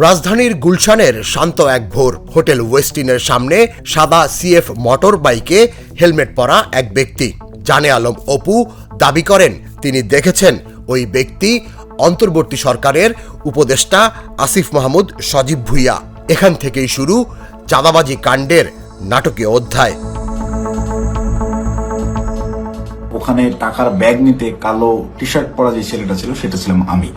রাজধানীর গুলশানের শান্ত এক ভোর, হোটেল ওয়েস্টিনের সামনে সাদা সিএফ মোটর বাইকে হেলমেট পরা এক ব্যক্তি, জানে আলম অপু, দাবি করেন তিনি দেখেছেন ওই ব্যক্তি অন্তর্বর্তী সরকারের উপদেষ্টা আসিফ মাহমুদ সজীব ভুইয়া। এখান থেকেই শুরু চাঁদাবাজি কাণ্ডের নাটকীয় অধ্যায়। ওখানে টাকার ব্যাগ নিতে কালো টি শার্ট পরা যে ছেলেটা ছিল সেটা ছিলাম আমি।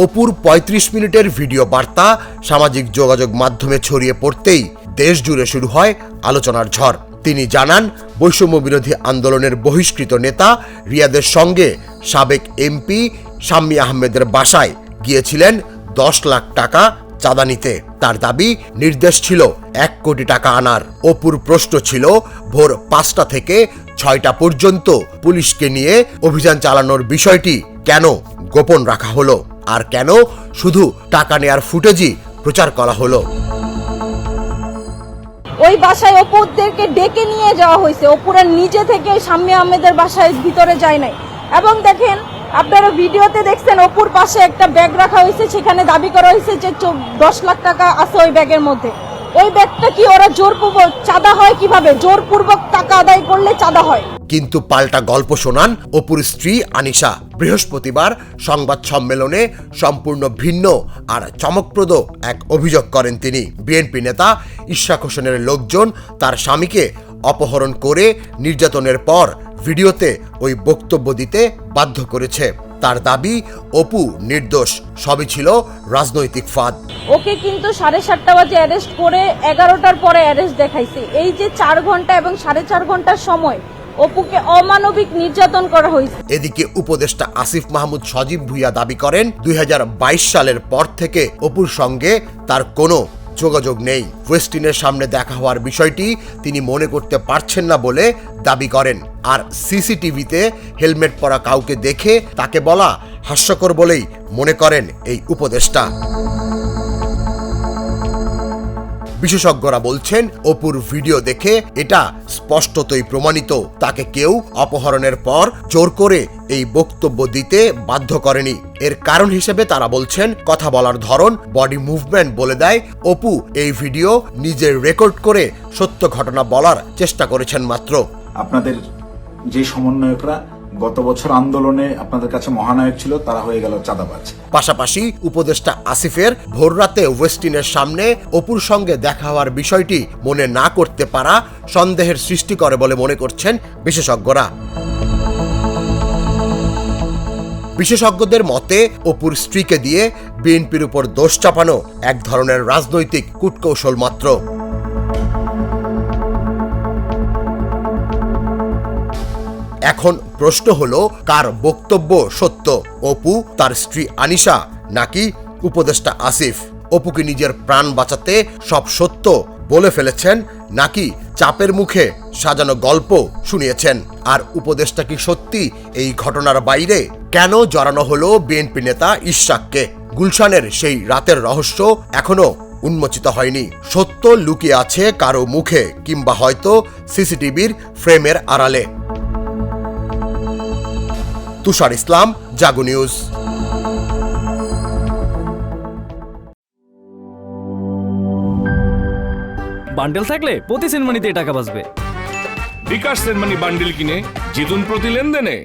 অপুর ৩৫ মিনিটের ভিডিও বার্তা সামাজিক যোগাযোগ মাধ্যমে ছড়িয়ে পড়তেই দেশ জুড়ে শুরু হয় আলোচনার ঝড়। তিনি জানান, বৈষম্য বিরোধী আন্দোলনের বহিষ্কৃত নেতা রিয়াদের সঙ্গে সাবেক এমপি শাম্মী আহমেদের বাসায় গিয়েছিলেন ১০ লাখ টাকা চাঁদা নিতে। তার দাবি, নির্দেশ ছিল ১ কোটি টাকা আনার। অপুর প্রশ্ন ছিল, ভোর ৫টা থেকে ৬টা পর্যন্ত পুলিশকে নিয়ে অভিযান চালানোর বিষয়টি কেন গোপন রাখা হলো, আর কেন শুধু টাকা নেয়ার ফুটেজই প্রচার করা হলো। ওই বাসায় অপুদেরকে ডেকে নিয়ে যাওয়া হয়েছে, অপুরা নিজে থেকে শাম্মী আহমেদের বাসায় ভিতরে যায় নাই। এবং দেখেন, আপনারা ভিডিওতে দেখছেন অপুর পাশে একটা ব্যাগ রাখা হয়েছে, সেখানে দাবি করা হয়েছে যে ১০ লাখ টাকা আছে ওই ব্যাগের মধ্যে। ওই ব্যাগটা কি ওরা জোরপূর্বক চাঁদা হয় কিভাবে? জোরপূর্বক টাকা আদায় করলে চাঁদা হয়। কিন্তু পাল্টা গল্প শোনান অপুর স্ত্রী আনিশা। বৃহস্পতিবার সংবাদ সম্মেলনে সম্পূর্ণ ভিন্ন আর চমকপ্রদ এক অভিযোগ করেন তিনি। বিএনপি নেতা ইশরাক হোসেনের লোকজন তার স্বামীকে অপহরণ করে নির্যাতনের পর ভিডিওতে ওই বক্তব্য দিতে বাধ্য করেছে। তার দাবি, অপু নির্দোষ, সবই ছিল রাজনৈতিক ফাঁদ। ওকে কিন্তু 7:30 বাজে অ্যারেস্ট করে 11টার পরে অ্যারেস্ট দেখাইছে। এই যে 4 ঘন্টা এবং 4.5 ঘন্টার সময় অপুকে অমানবিক নির্যাতন করা হয়েছে। এদিকে উপদেষ্টা আসিফ মাহমুদ সজীব ভুইয়া দাবি করেন, ২০২২ সালের পর থেকে অপুর সঙ্গে তার কোনো যোগাযোগ নেই। ওয়েস্টিনের সামনে দেখা হওয়ার বিষয়টি তিনি মনে করতে পারছেন না বলে দাবি করেন। আর সিসিটিভিতে হেলমেট পরা কাউকে দেখে তাকে বলা হাস্যকর বলেই মনে করেন এই উপদেষ্টা। বিশেষজ্ঞরা বলছেন, অপুর ভিডিও দেখে এটা স্পষ্টতই প্রমাণিত, তাকে কেউ অপহরণের পর জোর করে এই বক্তব্য দিতে বাধ্য করেনি। এর কারণ হিসেবে তারা বলছেন, কথা বলার ধরন, বডি মুভমেন্ট বলে দেয় অপু এই ভিডিও নিজের রেকর্ড করে সত্য ঘটনা বলার চেষ্টা করেছেন মাত্র। আপনাদের যে সমন্বয়করা গত বছর আন্দোলনে আপনাদের কাছে মহানায়ক ছিল, তারা হয়ে গেল চাঁদাবাজ। পাশাপাশি উপদেষ্টা আসিফের ভোররাতে ওয়েস্টিনের সামনে অপুর সঙ্গে দেখা হওয়ার বিষয়টি মনে না করতে পারা সন্দেহের সৃষ্টি করে বলে মনে করছেন বিশেষজ্ঞরা। বিশেষজ্ঞদের মতে, অপুর স্ত্রীকে দিয়ে বিএনপির উপর দোষ চাপানো এক ধরনের রাজনৈতিক কূটকৌশল মাত্র। এখন প্রশ্ন হলো, কার বক্তব্য সত্য, অপু, তার স্ত্রী আনিশা, নাকি উপদেষ্টা আসিফ? অপু কি নিজের প্রাণ বাঁচাতে সব সত্য বলে ফেলেছেন, নাকি চাপের মুখে সাজানো গল্প শুনিয়েছেন? আর উপদেষ্টা কি সত্যি এই ঘটনার বাইরে? কেন জড়ানো হলো বিএনপি নেতা ইশরাককে? গুলশানের সেই রাতের রহস্য এখনো উন্মোচিত হয়নি। সত্য লুকিয়ে আছে কারো মুখে, কিংবা হয়তো সিসিটিভির ফ্রেমের আড়ালে। তুষার ইসলাম, জাগো নিউজ। বান্ডেল থাকলে প্রতি সেনমানিতে টাকা বাঁচবে। বিকাশ সেনমানি বান্ডেল কিনে জিতুন প্রতি লেনদেনে।